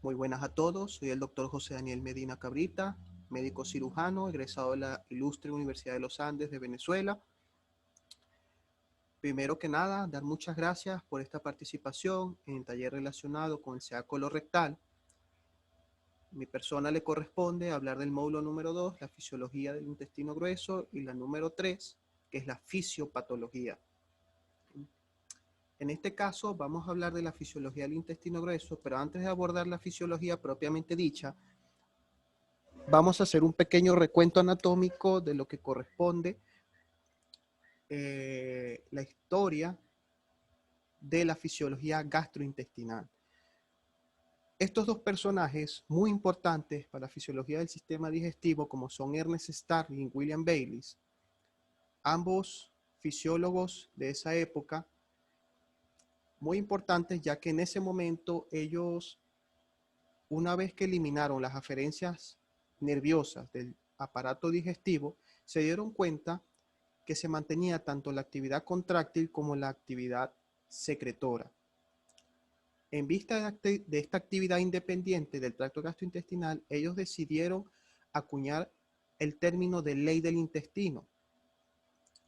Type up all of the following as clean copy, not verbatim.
Muy buenas a todos, soy el doctor José Daniel Medina Cabrita, médico cirujano, egresado de la Ilustre Universidad de los Andes de Venezuela. Primero que nada, dar muchas gracias por esta participación en el taller relacionado con el SEA colorectal. Mi persona le corresponde hablar del módulo número 2, la fisiología del intestino grueso, y la número 3, que es la fisiopatología. En este caso vamos a hablar de la fisiología del intestino grueso, pero antes de abordar la fisiología propiamente dicha, vamos a hacer un pequeño recuento anatómico de lo que corresponde la historia de la fisiología gastrointestinal. Estos dos personajes muy importantes para la fisiología del sistema digestivo, como son Ernest Starling y William Bayliss, ambos fisiólogos de esa época, muy importantes, ya que en ese momento ellos, una vez que eliminaron las aferencias nerviosas del aparato digestivo, se dieron cuenta que se mantenía tanto la actividad contráctil como la actividad secretora. En vista de esta actividad independiente del tracto gastrointestinal, ellos decidieron acuñar el término de ley del intestino.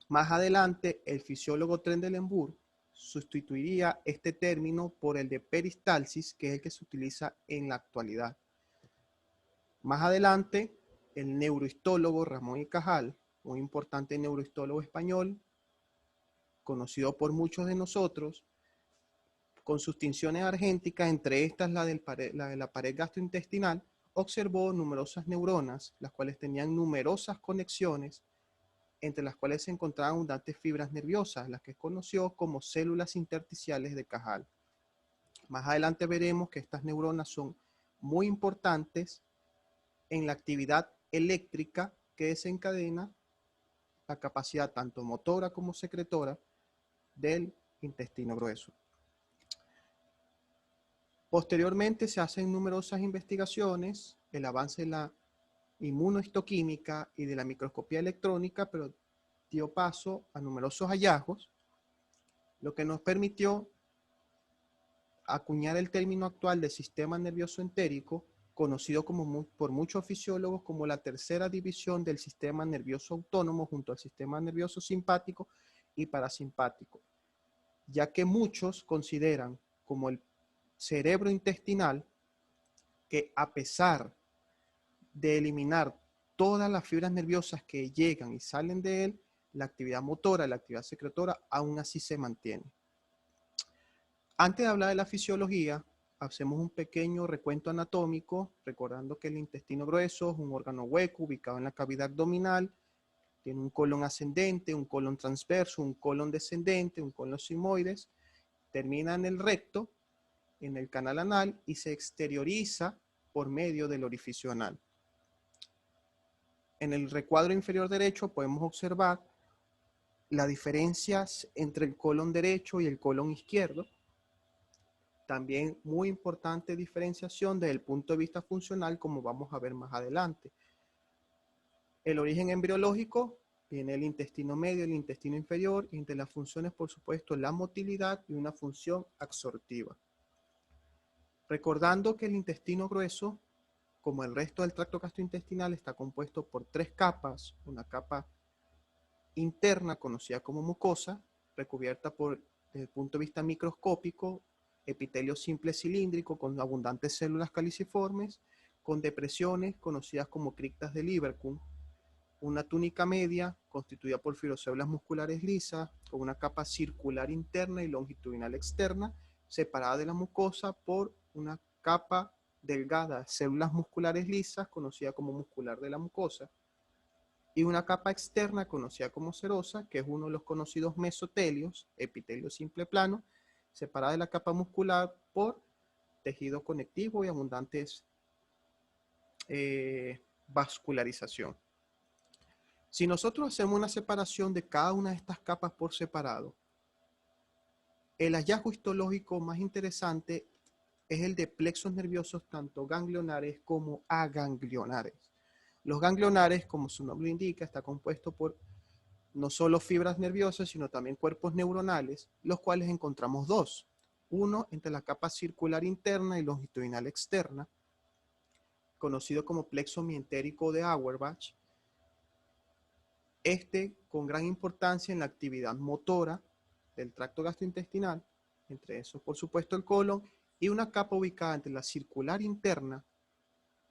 Más adelante, el fisiólogo Trendelenburg sustituiría este término por el de peristalsis, que es el que se utiliza en la actualidad. Más adelante, el neurohistólogo Ramón y Cajal, un importante neurohistólogo español, conocido por muchos de nosotros, con sus tinciones argénticas, entre estas la de la pared gastrointestinal, observó numerosas neuronas, las cuales tenían numerosas conexiones, entre las cuales se encontraban abundantes fibras nerviosas, las que conoció como células intersticiales de Cajal. Más adelante veremos que estas neuronas son muy importantes en la actividad eléctrica que desencadena la capacidad tanto motora como secretora del intestino grueso. Posteriormente se hacen numerosas investigaciones, el avance de la inmunohistoquímica y de la microscopía electrónica, pero dio paso a numerosos hallazgos, lo que nos permitió acuñar el término actual de sistema nervioso entérico, conocido por muchos fisiólogos como la tercera división del sistema nervioso autónomo junto al sistema nervioso simpático y parasimpático, ya que muchos consideran como el cerebro intestinal que, a pesar de eliminar todas las fibras nerviosas que llegan y salen de él, la actividad motora, la actividad secretora, aún así se mantiene. Antes de hablar de la fisiología, hacemos un pequeño recuento anatómico, recordando que el intestino grueso es un órgano hueco ubicado en la cavidad abdominal, tiene un colon ascendente, un colon transverso, un colon descendente, un colon sigmoides, termina en el recto, en el canal anal, y se exterioriza por medio del orificio anal. En el recuadro inferior derecho podemos observar las diferencias entre el colon derecho y el colon izquierdo. También muy importante diferenciación desde el punto de vista funcional, como vamos a ver más adelante. El origen embriológico viene el intestino medio, el intestino inferior, y entre las funciones, por supuesto, la motilidad y una función absortiva. Recordando que el intestino grueso, como el resto del tracto gastrointestinal, está compuesto por tres capas: una capa interna conocida como mucosa, recubierta por, desde el punto de vista microscópico, epitelio simple cilíndrico con abundantes células caliciformes, con depresiones conocidas como criptas de Lieberkühn, una túnica media constituida por fibrocélulas musculares lisas, con una capa circular interna y longitudinal externa, separada de la mucosa por una capa delgada de células musculares lisas, conocida como muscular de la mucosa, y una capa externa conocida como serosa, que es uno de los conocidos mesotelios, epitelio simple plano, separada de la capa muscular por tejido conectivo y abundantes vascularización. Si nosotros hacemos una separación de cada una de estas capas por separado, el hallazgo histológico más interesante es el de plexos nerviosos tanto ganglionares como aganglionares. Los ganglionares, como su nombre indica, está compuesto por no solo fibras nerviosas, sino también cuerpos neuronales, los cuales encontramos dos. uno entre la capa circular interna y longitudinal externa, conocido como plexo mientérico de Auerbach, con gran importancia en la actividad motora del tracto gastrointestinal, entre esos por supuesto el colon, y una capa ubicada entre la circular interna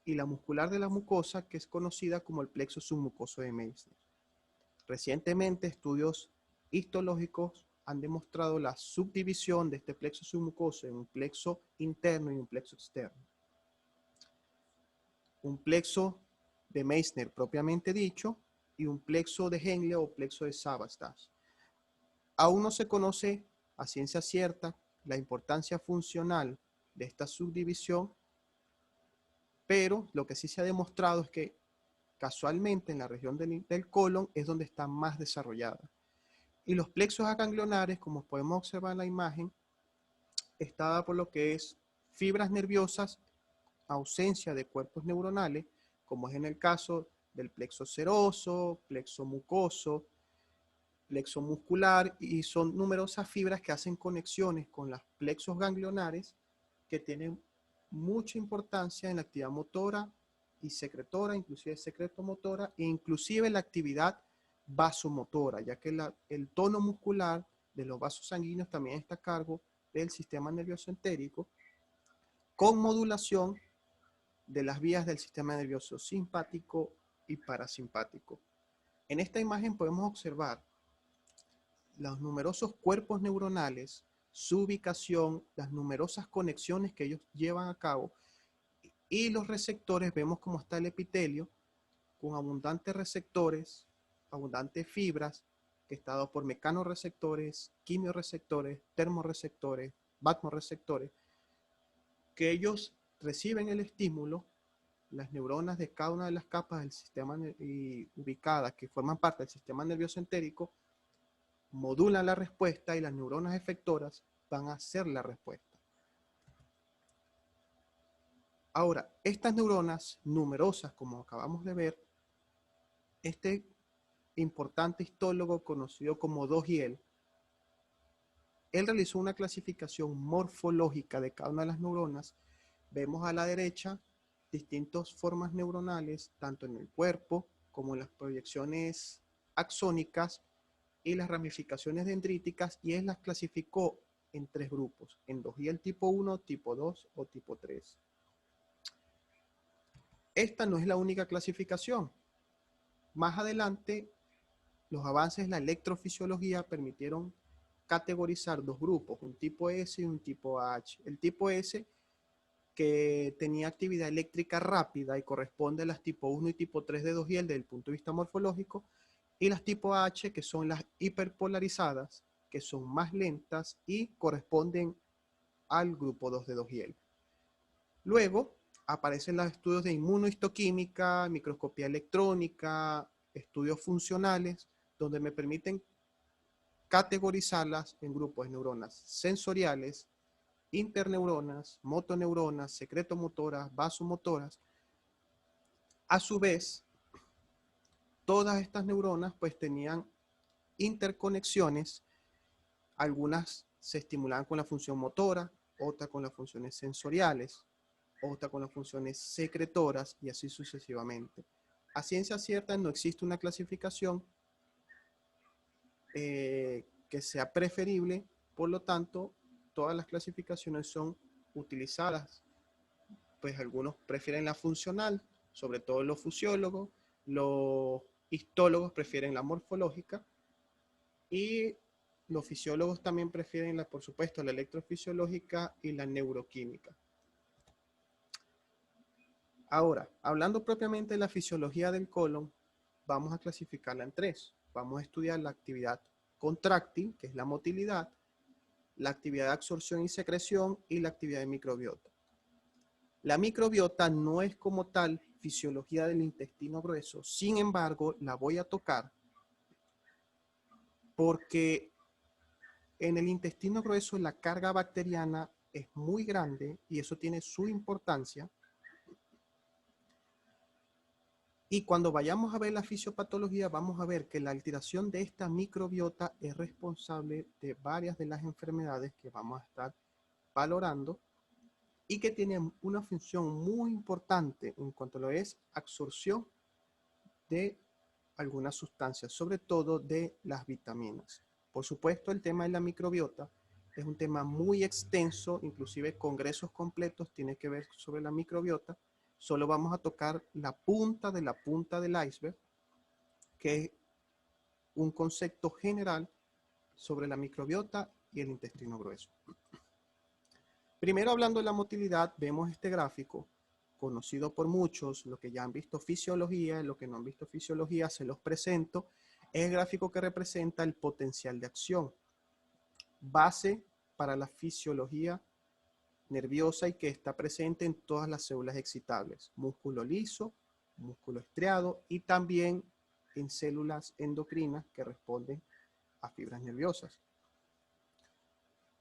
y la muscular de la mucosa, que es conocida como el plexo submucoso de Meissner. Recientemente, estudios histológicos han demostrado la subdivisión de este plexo submucoso en un plexo interno y un plexo externo. Un plexo de Meissner propiamente dicho y un plexo de Henle o plexo de Sabastaz. Aún no se conoce a ciencia cierta la importancia funcional de esta subdivisión, pero lo que sí se ha demostrado es que casualmente en la región del colon es donde está más desarrollada. Y los plexos aganglionares, como podemos observar en la imagen, está dada por lo que es fibras nerviosas, ausencia de cuerpos neuronales, como es en el caso del plexo seroso, plexo mucoso, plexo muscular, y son numerosas fibras que hacen conexiones con los plexos ganglionares que tienen mucha importancia en la actividad motora y secretora, inclusive secretomotora, e inclusive la actividad vasomotora, ya que el tono muscular de los vasos sanguíneos también está a cargo del sistema nervioso entérico, con modulación de las vías del sistema nervioso simpático y parasimpático. En esta imagen podemos observar los numerosos cuerpos neuronales, su ubicación, las numerosas conexiones que ellos llevan a cabo, y los receptores. Vemos cómo está el epitelio con abundantes receptores, abundantes fibras, que está dado por mecanorreceptores, quimioreceptores, termorreceptores, vasoreceptores, que ellos reciben el estímulo. Las neuronas de cada una de las capas del sistema ubicadas que forman parte del sistema nervioso entérico modulan la respuesta y las neuronas efectoras van a hacer la respuesta. Ahora, estas neuronas numerosas, como acabamos de ver, este importante histólogo conocido como Dogiel, él realizó una clasificación morfológica de cada una de las neuronas. Vemos a la derecha distintas formas neuronales, tanto en el cuerpo como en las proyecciones axónicas y las ramificaciones dendríticas, y él las clasificó en tres grupos: en Dogiel tipo 1, tipo 2 o tipo 3. Esta no es la única clasificación. Más adelante, los avances en la electrofisiología permitieron categorizar dos grupos, un tipo S y un tipo H. El tipo S, que tenía actividad eléctrica rápida y corresponde a las tipo 1 y tipo 3 de Dogiel desde el punto de vista morfológico, y las tipo H, que son las hiperpolarizadas, que son más lentas y corresponden al grupo 2 de Dogiel. Luego aparecen los estudios de inmunohistoquímica, microscopía electrónica, estudios funcionales, donde me permiten categorizarlas en grupos de neuronas sensoriales, interneuronas, motoneuronas, secretomotoras, vasomotoras. A su vez, todas estas neuronas pues tenían interconexiones, algunas se estimulaban con la función motora, otras con las funciones sensoriales, otra con las funciones secretoras, y así sucesivamente. A ciencia cierta no existe una clasificación que sea preferible, por lo tanto, todas las clasificaciones son utilizadas. Pues algunos prefieren la funcional, sobre todo los fisiólogos, los histólogos prefieren la morfológica, y los fisiólogos también prefieren, por supuesto, la electrofisiológica y la neuroquímica. Ahora, hablando propiamente de la fisiología del colon, vamos a clasificarla en tres. Vamos a estudiar la actividad contráctil, que es la motilidad, la actividad de absorción y secreción, y la actividad de microbiota. La microbiota no es como tal fisiología del intestino grueso, sin embargo, la voy a tocar porque en el intestino grueso la carga bacteriana es muy grande y eso tiene su importancia. Y cuando vayamos a ver la fisiopatología, vamos a ver que la alteración de esta microbiota es responsable de varias de las enfermedades que vamos a estar valorando y que tiene una función muy importante en cuanto a lo es absorción de algunas sustancias, sobre todo de las vitaminas. Por supuesto, el tema de la microbiota es un tema muy extenso, inclusive congresos completos tienen que ver sobre la microbiota. Solo vamos a tocar la punta del iceberg, que es un concepto general sobre la microbiota y el intestino grueso. Primero, hablando de la motilidad, vemos este gráfico conocido por muchos, los que ya han visto fisiología, los que no han visto fisiología, se los presento. Es el gráfico que representa el potencial de acción, base para la fisiología nerviosa y que está presente en todas las células excitables, músculo liso, músculo estriado y también en células endocrinas que responden a fibras nerviosas.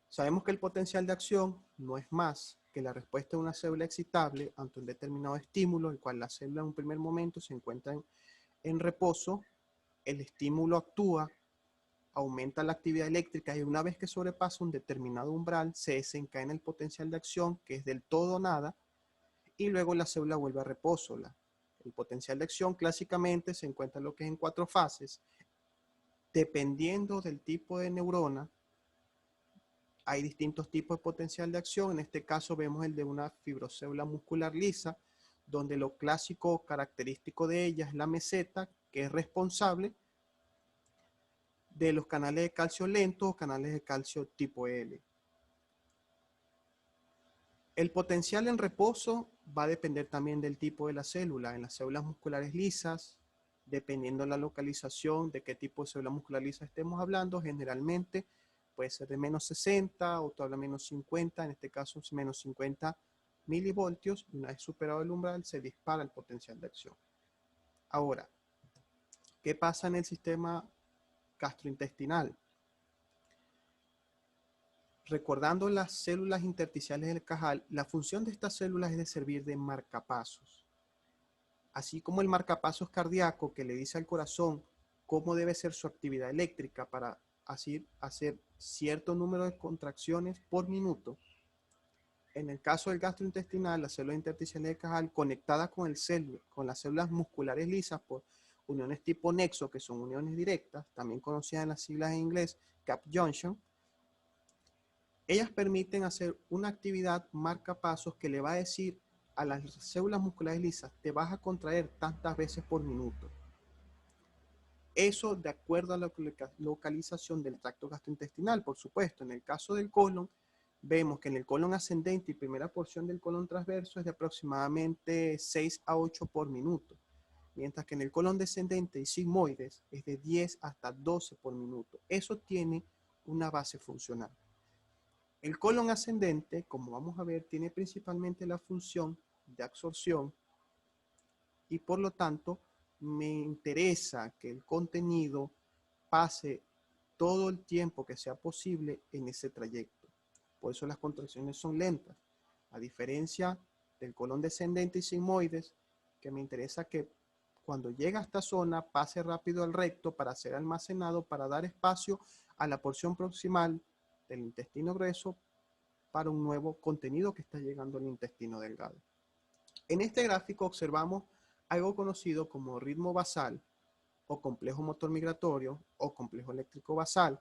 Sabemos que el potencial de acción no es más que la respuesta de una célula excitable ante un determinado estímulo, el cual la célula en un primer momento se encuentra en reposo, el estímulo actúa, aumenta la actividad eléctrica y una vez que sobrepasa un determinado umbral se desencadena el potencial de acción, que es del todo nada, y luego la célula vuelve a reposo. El potencial de acción clásicamente se encuentra en lo que es en 4 fases. Dependiendo del tipo de neurona, hay distintos tipos de potencial de acción. En este caso vemos el de una fibrocélula muscular lisa, donde lo clásico característico de ella es la meseta, que es responsable de los canales de calcio lentos o canales de calcio tipo L. El potencial en reposo va a depender también del tipo de la célula. En las células musculares lisas, dependiendo de la localización de qué tipo de célula muscular lisa estemos hablando, generalmente puede ser de menos 60 o todavía menos 50, en este caso menos 50 milivoltios. Una vez superado el umbral, se dispara el potencial de acción. Ahora, ¿qué pasa en el sistema gastrointestinal? Recordando las células intersticiales del Cajal, la función de estas células es de servir de marcapasos. Así como el marcapasos cardíaco que le dice al corazón cómo debe ser su actividad eléctrica para así hacer cierto número de contracciones por minuto, en el caso del gastrointestinal, las células intersticiales del Cajal conectadas con las células musculares lisas por uniones tipo nexo, que son uniones directas, también conocidas en las siglas en inglés gap junction, ellas permiten hacer una actividad marcapasos que le va a decir a las células musculares lisas, te vas a contraer tantas veces por minuto. Eso de acuerdo a la localización del tracto gastrointestinal, por supuesto. En el caso del colon, vemos que en el colon ascendente y primera porción del colon transverso es de aproximadamente 6 a 8 por minuto, mientras que en el colon descendente y sigmoides es de 10 hasta 12 por minuto. Eso tiene una base funcional. El colon ascendente, como vamos a ver, tiene principalmente la función de absorción y por lo tanto me interesa que el contenido pase todo el tiempo que sea posible en ese trayecto. Por eso las contracciones son lentas. A diferencia del colon descendente y sigmoides, que me interesa que cuando llega a esta zona pase rápido al recto para ser almacenado, para dar espacio a la porción proximal del intestino grueso para un nuevo contenido que está llegando al intestino delgado. En este gráfico observamos algo conocido como ritmo basal o complejo motor migratorio o complejo eléctrico basal,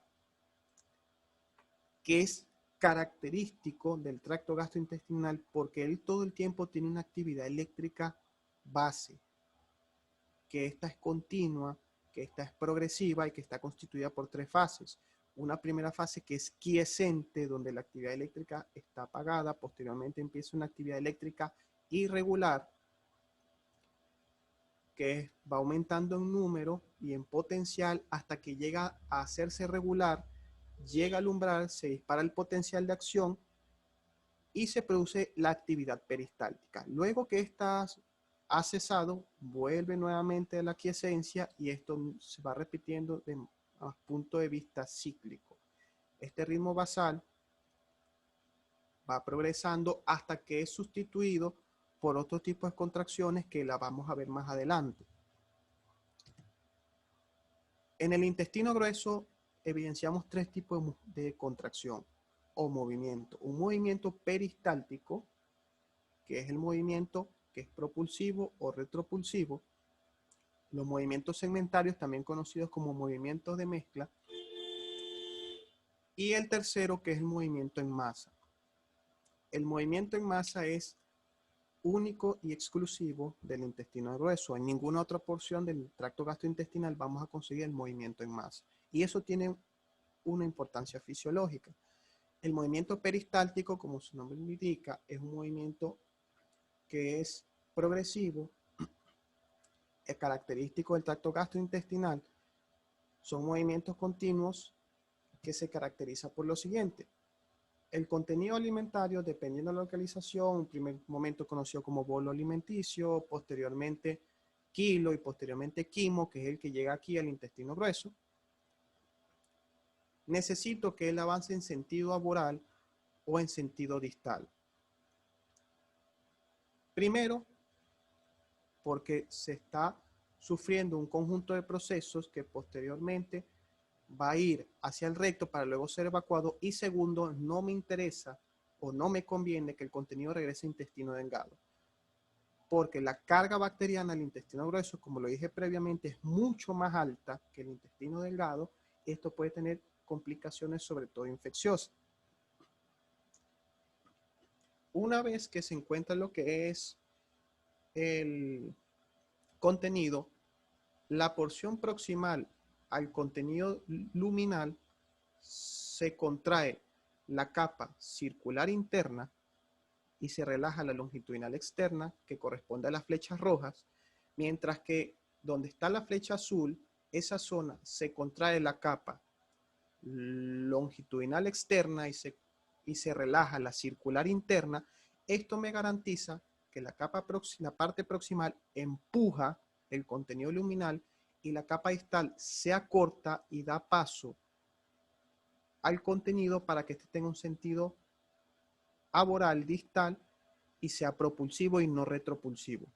que es característico del tracto gastrointestinal porque él todo el tiempo tiene una actividad eléctrica base, que esta es continua, que esta es progresiva y que está constituida por 3 fases. Una primera fase que es quiescente, donde la actividad eléctrica está apagada, posteriormente empieza una actividad eléctrica irregular, que va aumentando en número y en potencial hasta que llega a hacerse regular, llega al umbral, se dispara el potencial de acción y se produce la actividad peristáltica. Luego que esta ha cesado, vuelve nuevamente a la quiescencia y esto se va repitiendo de punto de vista cíclico. Este ritmo basal va progresando hasta que es sustituido por otro tipo de contracciones que la vamos a ver más adelante. En el intestino grueso evidenciamos 3 tipos de contracción. o movimiento. Un movimiento peristáltico, que es el movimiento que es propulsivo o retropulsivo. Los movimientos segmentarios, también conocidos como movimientos de mezcla. Y el tercero, que es el movimiento en masa. El movimiento en masa es único y exclusivo del intestino grueso. En ninguna otra porción del tracto gastrointestinal vamos a conseguir el movimiento en masa. Y eso tiene una importancia fisiológica. El movimiento peristáltico, como su nombre indica, es un movimiento que es progresivo, es característico del tracto gastrointestinal. Son movimientos continuos que se caracteriza por lo siguiente. El contenido alimentario, dependiendo de la localización, en primer momento conocido como bolo alimenticio, posteriormente kilo y posteriormente quimo, que es el que llega aquí al intestino grueso. Necesito que él avance en sentido aboral o en sentido distal. Primero, porque se está sufriendo un conjunto de procesos que posteriormente va a ir hacia el recto para luego ser evacuado. Y segundo, no me interesa o no me conviene que el contenido regrese al intestino delgado, porque la carga bacteriana al intestino grueso, como lo dije previamente, es mucho más alta que el intestino delgado. Esto puede tener complicaciones, sobre todo infecciosas. Una vez que se encuentra lo que es el contenido, la porción proximal al contenido luminal se contrae la capa circular interna y se relaja la longitudinal externa, que corresponde a las flechas rojas, mientras que donde está la flecha azul, esa zona se contrae la capa longitudinal externa y se relaja la circular interna. Esto me garantiza que la parte proximal empuja el contenido luminal y la capa distal se acorta y da paso al contenido para que este tenga un sentido aboral distal y sea propulsivo y no retropulsivo.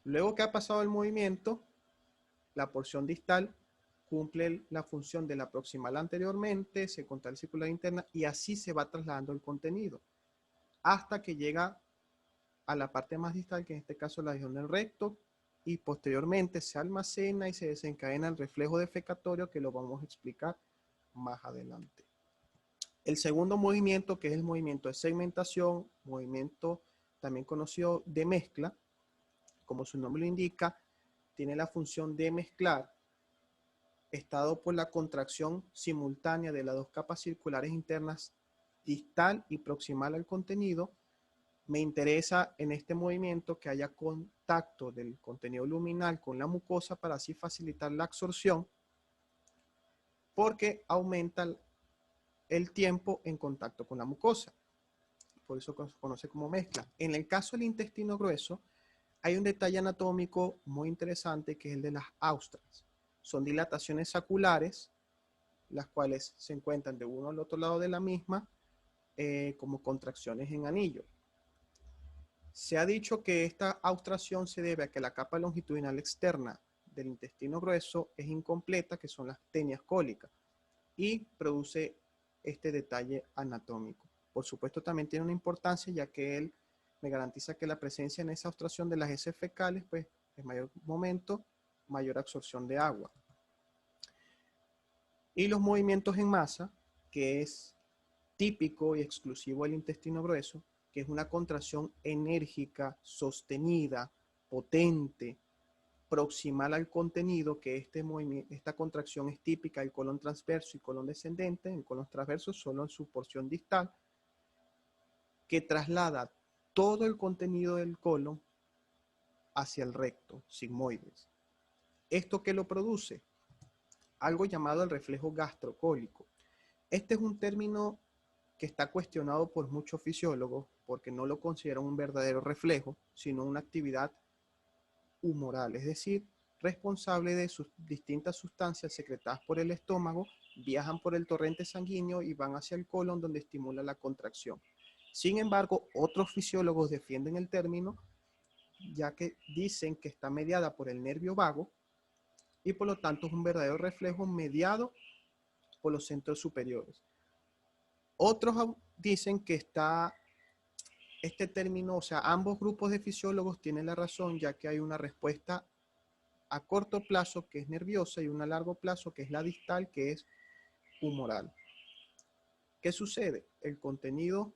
Luego que ha pasado el movimiento, la porción distal cumple la función de la proximal anteriormente, se contrae la circular interna y así se va trasladando el contenido hasta que llega a la parte más distal, que en este caso es la región del recto, y posteriormente se almacena y se desencadena el reflejo defecatorio, que lo vamos a explicar más adelante. El segundo movimiento, que es el movimiento de segmentación, movimiento también conocido de mezcla, como su nombre lo indica, tiene la función de mezclar, estado por la contracción simultánea de las dos capas circulares internas, distal y proximal al contenido. Me interesa en este movimiento que haya contacto del contenido luminal con la mucosa para así facilitar la absorción, porque aumenta el tiempo en contacto con la mucosa. Por eso se conoce como mezcla. En el caso del intestino grueso, hay un detalle anatómico muy interesante, que es el de las austras. Son dilataciones saculares, las cuales se encuentran de uno al otro lado de la misma, como contracciones en anillo. Se ha dicho que esta austración se debe a que la capa longitudinal externa del intestino grueso es incompleta, que son las tenias cólicas, y produce este detalle anatómico. Por supuesto, también tiene una importancia, ya que él me garantiza que la presencia en esa austración de las heces fecales, pues, en mayor momento, mayor absorción de agua. Y los movimientos en masa, que es típico y exclusivo del intestino grueso, que es una contracción enérgica, sostenida, potente, proximal al contenido, que esta contracción es típica del colon transverso y colon descendente. En colon transverso solo en su porción distal, que traslada todo el contenido del colon hacia el recto, sigmoides. ¿Esto qué lo produce? Algo llamado el reflejo gastrocólico. Este es un término que está cuestionado por muchos fisiólogos, porque no lo consideran un verdadero reflejo, sino una actividad humoral, es decir, responsable de sus distintas sustancias secretadas por el estómago, viajan por el torrente sanguíneo y van hacia el colon, donde estimula la contracción. Sin embargo, otros fisiólogos defienden el término, ya que dicen que está mediada por el nervio vago y por lo tanto es un verdadero reflejo mediado por los centros superiores. Otros dicen que este término, o sea, ambos grupos de fisiólogos tienen la razón, ya que hay una respuesta a corto plazo que es nerviosa y una a largo plazo que es la distal, que es humoral. ¿Qué sucede? El contenido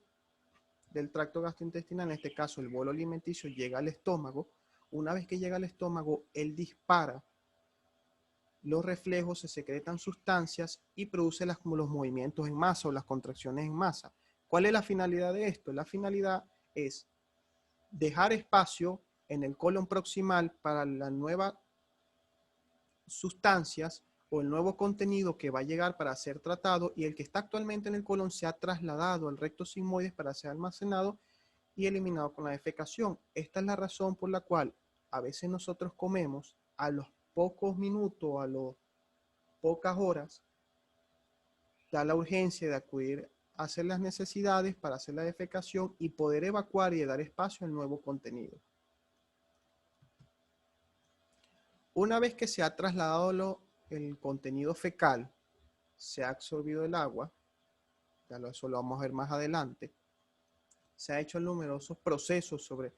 del tracto gastrointestinal, en este caso el bolo alimenticio, llega al estómago. Una vez que llega al estómago, él dispara los reflejos, se secretan sustancias y produce como los movimientos en masa o las contracciones en masa. ¿Cuál es la finalidad de esto? La finalidad es dejar espacio en el colon proximal para las nuevas sustancias o el nuevo contenido que va a llegar para ser tratado, y el que está actualmente en el colon se ha trasladado al recto sigmoides para ser almacenado y eliminado con la defecación. Esta es la razón por la cual a veces nosotros comemos a los pocos minutos, a las pocas horas, da la urgencia de acudir a hacer las necesidades para hacer la defecación y poder evacuar y dar espacio al nuevo contenido. Una vez que se ha trasladado el contenido fecal, se ha absorbido el agua, ya eso lo vamos a ver más adelante, se ha hecho numerosos procesos sobre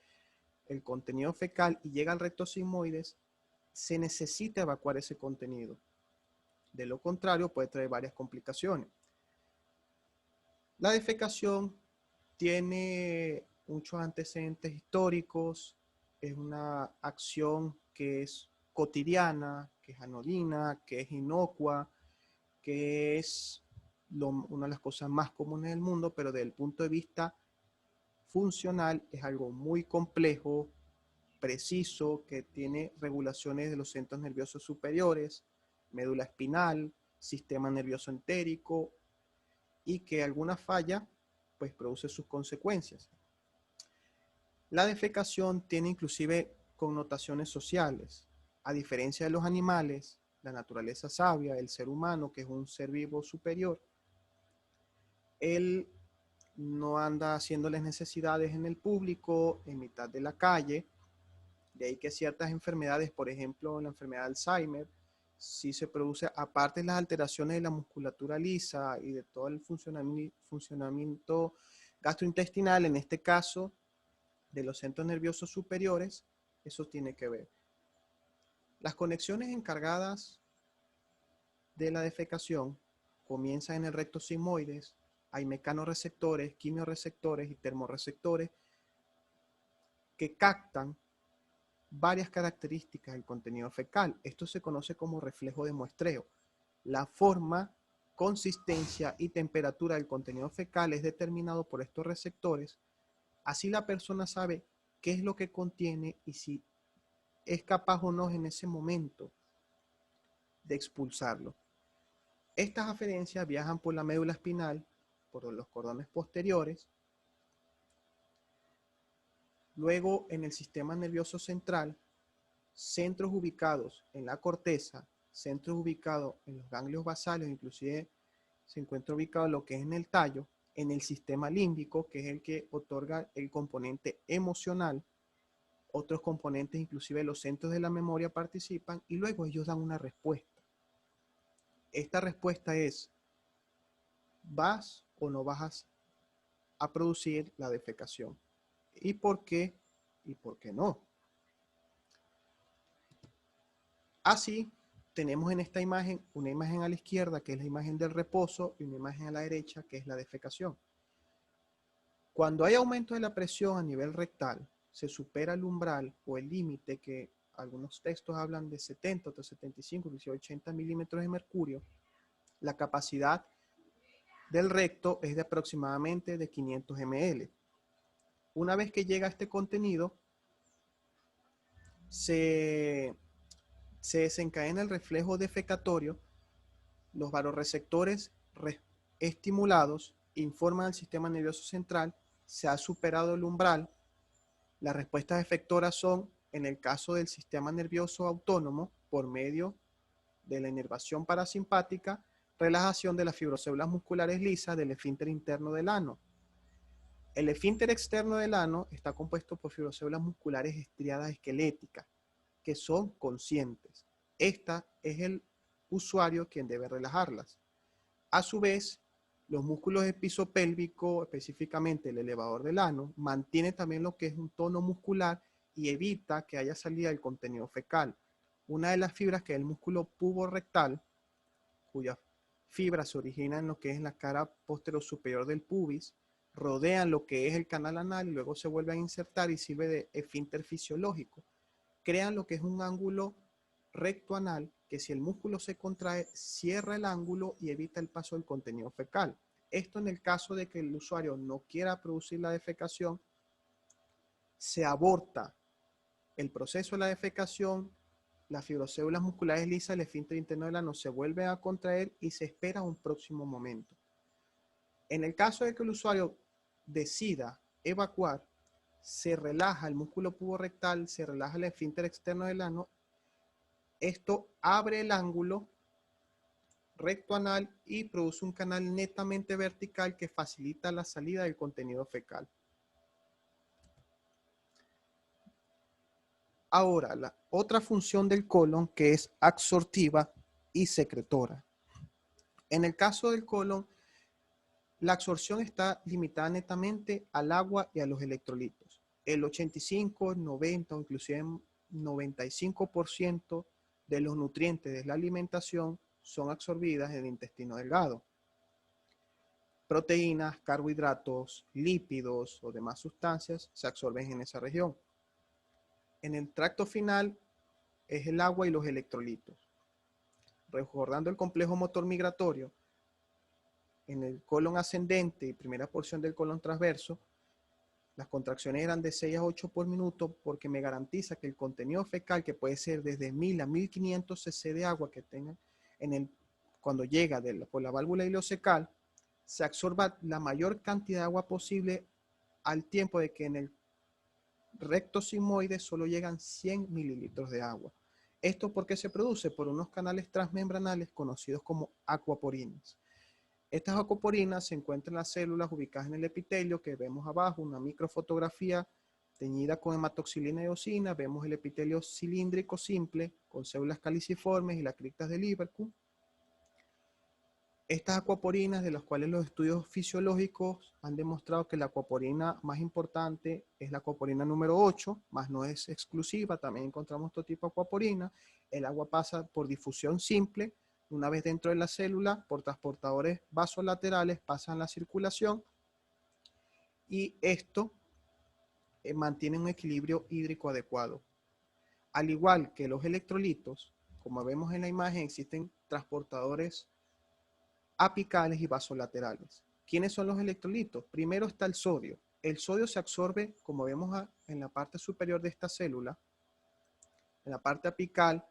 el contenido fecal y llega al recto sigmoides, se necesita evacuar ese contenido. De lo contrario, puede traer varias complicaciones. La defecación tiene muchos antecedentes históricos, es una acción que es cotidiana, que es anodina, que es inocua, que es una de las cosas más comunes del mundo, pero desde el punto de vista funcional es algo muy complejo, preciso, que tiene regulaciones de los centros nerviosos superiores, médula espinal, sistema nervioso entérico, y que alguna falla pues produce sus consecuencias. La defecación tiene inclusive connotaciones sociales. A diferencia de los animales, la naturaleza sabia, el ser humano, que es un ser vivo superior, él no anda haciendo las necesidades en el público, en mitad de la calle. De ahí que ciertas enfermedades, por ejemplo la enfermedad de Alzheimer, sí se produce, aparte de las alteraciones de la musculatura lisa y de todo el funcionamiento gastrointestinal, en este caso de los centros nerviosos superiores, eso tiene que ver. Las conexiones encargadas de la defecación comienzan en el recto sigmoides. Hay mecanorreceptores, quimioreceptores y termorreceptores que captan varias características del contenido fecal. Esto se conoce como reflejo de muestreo. La forma, consistencia y temperatura del contenido fecal es determinado por estos receptores. Así la persona sabe qué es lo que contiene y si es capaz o no en ese momento de expulsarlo. Estas aferencias viajan por la médula espinal, por los cordones posteriores, luego en el sistema nervioso central, centros ubicados en la corteza, centros ubicados en los ganglios basales, inclusive se encuentra ubicado lo que es en el tallo, en el sistema límbico, que es el que otorga el componente emocional. Otros componentes, inclusive los centros de la memoria, participan y luego ellos dan una respuesta. Esta respuesta es: ¿vas o no vas a producir la defecación? ¿Y por qué? ¿Y por qué no? Así, tenemos en esta imagen una imagen a la izquierda, que es la imagen del reposo, y una imagen a la derecha, que es la defecación. Cuando hay aumento de la presión a nivel rectal, se supera el umbral o el límite, que algunos textos hablan de 70 hasta 75, inclusive 80 milímetros de mercurio. La capacidad del recto es de aproximadamente de 500 ml. Una vez que llega este contenido, se desencadena el reflejo defecatorio. Los vasoreceptores estimulados informan al sistema nervioso central: se ha superado el umbral. Las respuestas efectoras son, en el caso del sistema nervioso autónomo, por medio de la inervación parasimpática, relajación de las fibrocélulas musculares lisas del esfínter interno del ano. El esfínter externo del ano está compuesto por fibrocélulas musculares estriadas esqueléticas, que son conscientes. Esta es el usuario quien debe relajarlas. A su vez, Los músculos del piso pélvico, específicamente el elevador del ano, mantiene también lo que es un tono muscular y evita que haya salida del contenido fecal. Una de las fibras, que es el músculo puborectal, cuyas fibras se originan en lo que es la cara posterior superior del pubis, rodean lo que es el canal anal y luego se vuelven a insertar y sirve de esfínter fisiológico. Crean lo que es un ángulo recto anal que, si el músculo se contrae, cierra el ángulo y evita el paso del contenido fecal. Esto en el caso de que el usuario no quiera producir la defecación, se aborta el proceso de la defecación, las fibrocélulas musculares lisas, el esfínter interno del ano se vuelve a contraer y se espera un próximo momento. En el caso de que el usuario decida evacuar, se relaja el músculo puborectal, se relaja el esfínter externo del ano. Esto abre el ángulo recto anal y produce un canal netamente vertical que facilita la salida del contenido fecal. Ahora, la otra función del colon, que es absortiva y secretora. En el caso del colon, la absorción está limitada netamente al agua y a los electrolitos. El 85, 90 o inclusive 95% de los nutrientes de la alimentación son absorbidas en el intestino delgado. Proteínas, carbohidratos, lípidos o demás sustancias se absorben en esa región. En el tracto final es el agua y los electrolitos. Recordando el complejo motor migratorio, en el colon ascendente y primera porción del colon transverso, las contracciones eran de 6 a 8 por minuto, porque me garantiza que el contenido fecal, que puede ser desde 1000 a 1500 cc de agua que tengan cuando llega por la válvula ileocecal, se absorba la mayor cantidad de agua posible, al tiempo de que en el recto sigmoide solo llegan 100 mililitros de agua. Esto porque se produce por unos canales transmembranales conocidos como acuaporinas. Estas acuaporinas se encuentran en las células ubicadas en el epitelio, que vemos abajo, una microfotografía teñida con hematoxilina y eosina. Vemos el epitelio cilíndrico simple con células caliciformes y las criptas de Liverpool. Estas acuaporinas, de las cuales los estudios fisiológicos han demostrado que la acuaporina más importante es la acuaporina número 8, más no es exclusiva, también encontramos otro tipo de acuaporina. El agua pasa por difusión simple, una vez dentro de la célula, por transportadores vasolaterales, pasan la circulación, y esto mantiene un equilibrio hídrico adecuado. Al igual que los electrolitos, como vemos en la imagen, existen transportadores apicales y vasolaterales. ¿Quiénes son los electrolitos? Primero está el sodio. El sodio se absorbe, como vemos en la parte superior de esta célula, en la parte apical.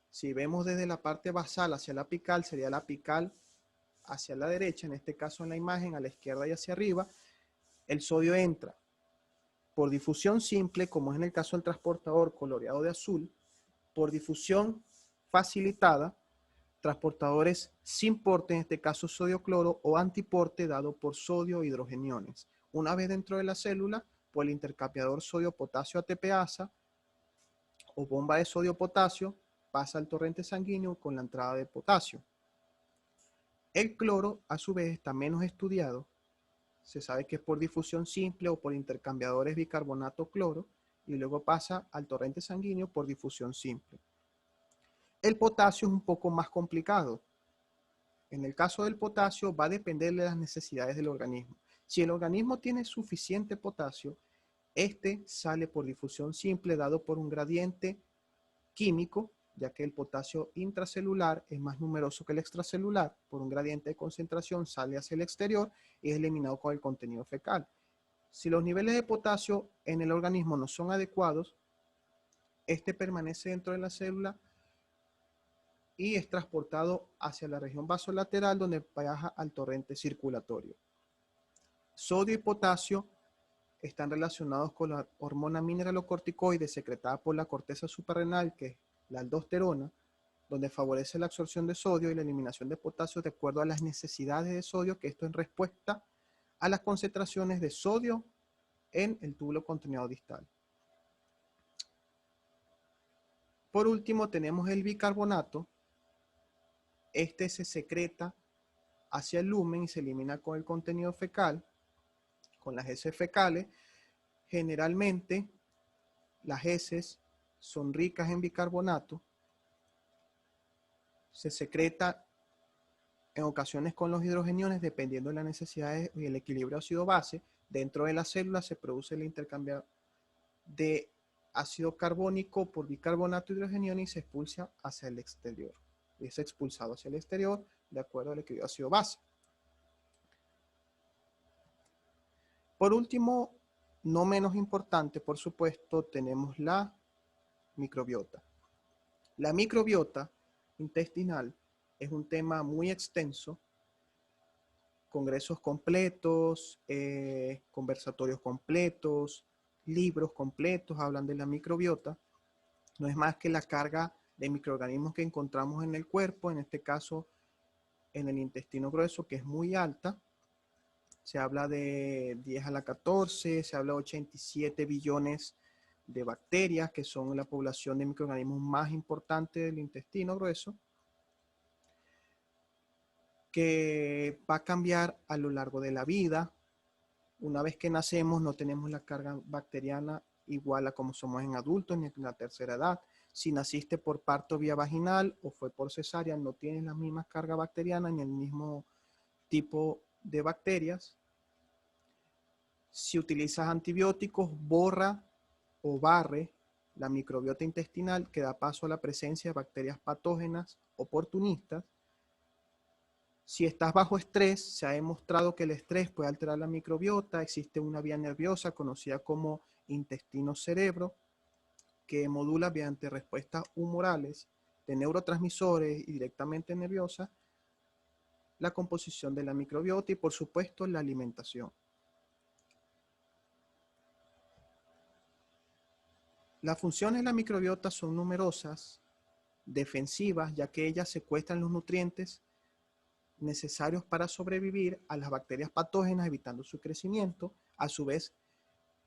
Si vemos desde la parte basal hacia la apical, sería la apical hacia la derecha, en este caso en la imagen, a la izquierda y hacia arriba. El sodio entra por difusión simple, como es en el caso del transportador coloreado de azul, por difusión facilitada, transportadores sin porte, en este caso sodio-cloro, o antiporte dado por sodio-hidrogeniones. Una vez dentro de la célula, por el intercambiador sodio-potasio ATPasa o bomba de sodio-potasio, pasa al torrente sanguíneo con la entrada de potasio. El cloro, a su vez, está menos estudiado. Se sabe que es por difusión simple o por intercambiadores bicarbonato-cloro, y luego pasa al torrente sanguíneo por difusión simple. El potasio es un poco más complicado. En el caso del potasio va a depender de las necesidades del organismo. Si el organismo tiene suficiente potasio, este sale por difusión simple dado por un gradiente químico, ya que el potasio intracelular es más numeroso que el extracelular. Por un gradiente de concentración sale hacia el exterior y es eliminado con el contenido fecal. Si los niveles de potasio en el organismo no son adecuados, este permanece dentro de la célula y es transportado hacia la región vasolateral, donde viaja al torrente circulatorio. Sodio y potasio están relacionados con la hormona mineralocorticoide secretada por la corteza suprarrenal, que es la aldosterona, donde favorece la absorción de sodio y la eliminación de potasio de acuerdo a las necesidades de sodio, que esto en respuesta a las concentraciones de sodio en el túbulo contenedor distal. Por último tenemos el bicarbonato. Este se secreta hacia el lumen y se elimina con el contenido fecal, con las heces fecales. Generalmente las heces son ricas en bicarbonato, se secreta en ocasiones con los hidrogeniones dependiendo de las necesidades y el equilibrio ácido-base. Dentro de la célula se produce el intercambio de ácido carbónico por bicarbonato hidrogenión y se expulsa hacia el exterior. Y es expulsado hacia el exterior de acuerdo al equilibrio ácido-base. Por último, no menos importante, por supuesto, tenemos la microbiota. La microbiota intestinal es un tema muy extenso, congresos completos, conversatorios completos, libros completos hablan de la microbiota. No es más que la carga de microorganismos que encontramos en el cuerpo, en este caso en el intestino grueso, que es muy alta. Se habla de 10 a la 14, se habla de 87 billones de bacterias, que son la población de microorganismos más importante del intestino grueso, que va a cambiar a lo largo de la vida. Una vez que nacemos no tenemos la carga bacteriana igual a como somos en adultos ni en la tercera edad. Si naciste por parto vía vaginal o fue por cesárea, no tienes la misma carga bacteriana ni el mismo tipo de bacterias. Si utilizas antibióticos, borra o barre la microbiota intestinal que da paso a la presencia de bacterias patógenas oportunistas. Si estás bajo estrés, se ha demostrado que el estrés puede alterar la microbiota. Existe una vía nerviosa conocida como intestino-cerebro que modula mediante respuestas humorales de neurotransmisores y directamente nerviosas la composición de la microbiota y, por supuesto, la alimentación. Las funciones de la microbiota son numerosas, defensivas, ya que ellas secuestran los nutrientes necesarios para sobrevivir a las bacterias patógenas, evitando su crecimiento. A su vez,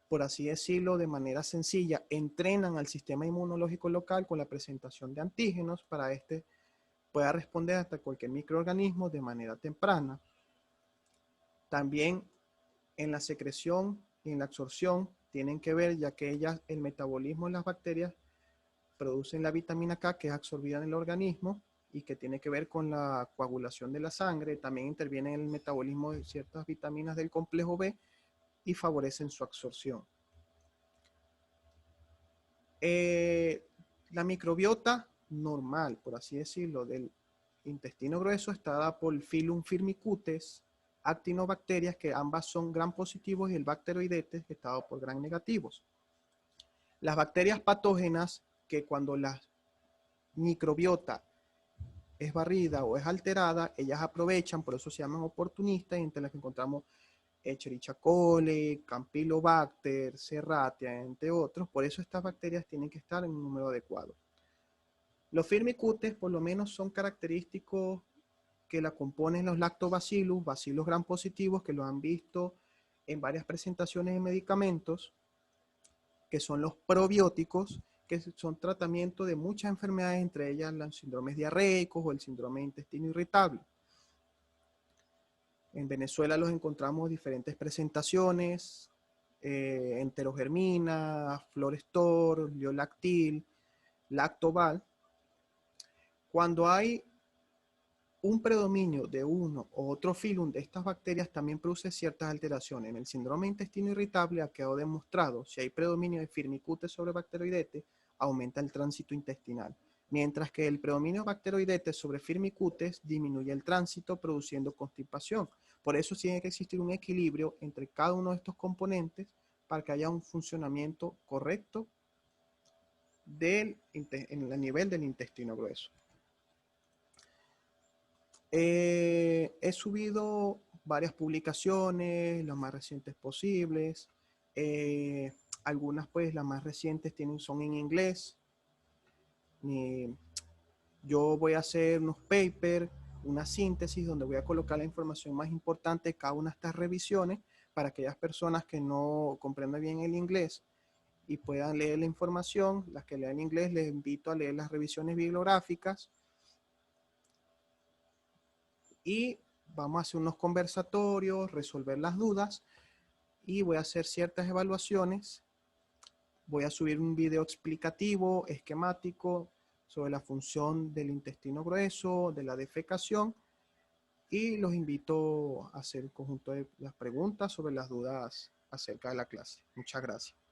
por así decirlo, de manera sencilla, entrenan al sistema inmunológico local con la presentación de antígenos para este pueda responder hasta cualquier microorganismo de manera temprana. También en la secreción y en la absorción tienen que ver, ya que ellas, el metabolismo de las bacterias producen la vitamina K, que es absorbida en el organismo y que tiene que ver con la coagulación de la sangre. También interviene en el metabolismo de ciertas vitaminas del complejo B y favorecen su absorción. La microbiota normal, por así decirlo, del intestino grueso está dada por Phylum Firmicutes, actinobacterias, que ambas son gram positivos, y el Bacteroidetes, que está dado por gram negativos. Las bacterias patógenas, que cuando la microbiota es barrida o es alterada, ellas aprovechan, por eso se llaman oportunistas, y entre las que encontramos Escherichia coli, Campylobacter, Serratia, entre otros. Por eso estas bacterias tienen que estar en un número adecuado. Los firmicutes por lo menos son característicos que la componen los lactobacillus, bacilos gram positivos, que lo han visto en varias presentaciones de medicamentos, que son los probióticos, que son tratamiento de muchas enfermedades, entre ellas los síndromes diarreicos o el síndrome de intestino irritable. En Venezuela los encontramos en diferentes presentaciones, enterogermina, Florestor, Liolactil, Lactobal. Cuando hay un predominio de uno o otro filum de estas bacterias, también produce ciertas alteraciones. En el síndrome de intestino irritable ha quedado demostrado, si hay predominio de Firmicutes sobre Bacteroidetes, aumenta el tránsito intestinal, mientras que el predominio de Bacteroidetes sobre Firmicutes disminuye el tránsito, produciendo constipación. Por eso tiene que existir un equilibrio entre cada uno de estos componentes para que haya un funcionamiento correcto en el nivel del intestino grueso. He subido varias publicaciones, las más recientes posibles. Algunas, pues, las más recientes son en inglés. Yo voy a hacer unos papers, una síntesis donde voy a colocar la información más importante de cada una de estas revisiones para aquellas personas que no comprendan bien el inglés y puedan leer la información. Las que lean inglés, les invito a leer las revisiones bibliográficas. Y vamos a hacer unos conversatorios, resolver las dudas y voy a hacer ciertas evaluaciones. Voy a subir un video explicativo, esquemático, sobre la función del intestino grueso, de la defecación, y los invito a hacer un conjunto de las preguntas sobre las dudas acerca de la clase. Muchas gracias.